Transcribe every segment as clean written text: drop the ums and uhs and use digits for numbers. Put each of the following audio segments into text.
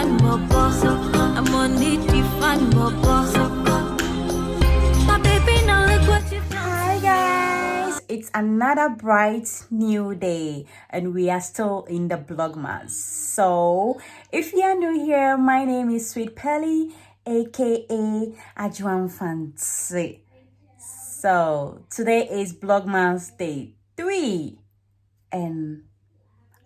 fan bubble. I'm on the fan bubble. My baby, now look what you done. Hi guys, it's another bright new day and we are still in the Vlogmas. So if you are new here, my name is Sweet Pely, aka Ajuan Fancy. So today is Vlogmas day 3 and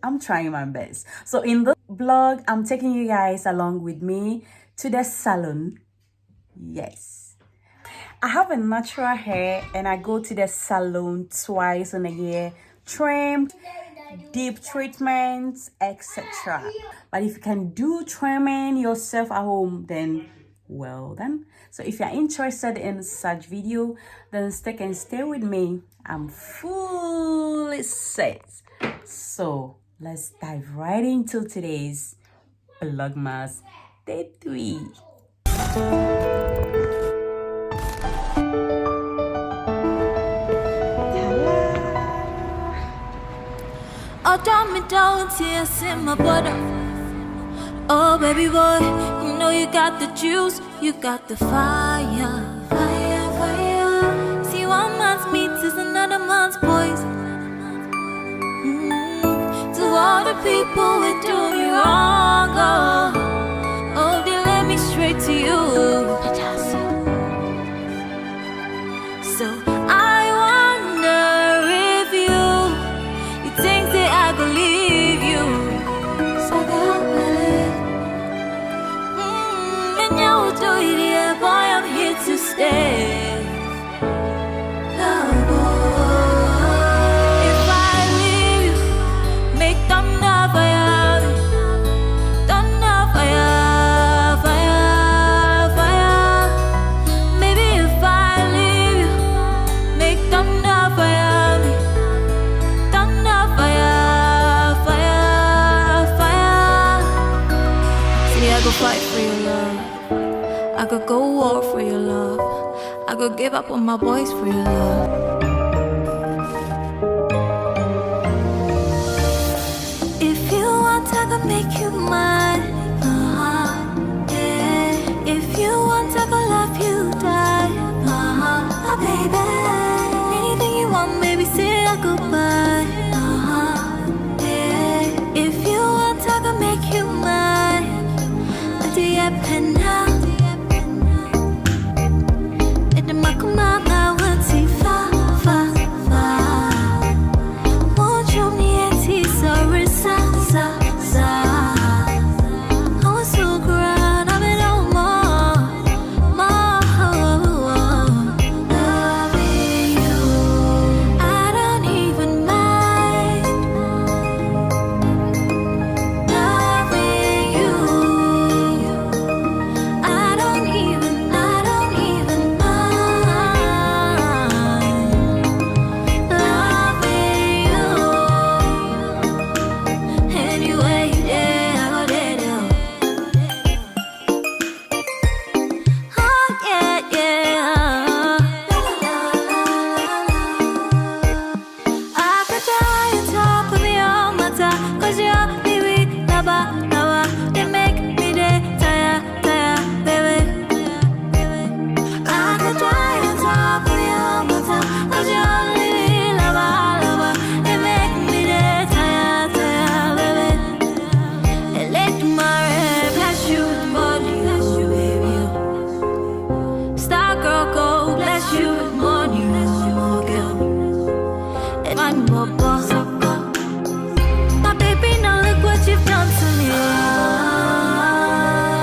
I'm trying my best. So in this vlog, I'm taking you guys along with me to the salon. Yes, I have a natural hair and I go to the salon twice in a year, trimmed, deep treatments, etc. But if you can do trimming yourself at home, then well done. So if you're interested in such video, then stick and stay with me. I'm fully set. So let's dive right into today's Vlogmas Day 3. Oh, damn me down, tears in my butter. Oh, baby boy, you know you got the juice, you got the fire, fire, fire. See, one man's meat is another man's poison. To all the people who do me wrong, oh, they led me straight to you. So I wonder if you think that I believe you. So that and you do it, yeah, boy, I'm here to stay. Fight for your love. I could go war for your love. I could give up on my boys for your love. If you want, I could make you mine. Yeah. If you want, I could love you, die. Baby, anything you want, baby, say I goodbye. Yeah. If you want, I could make you mine. Pen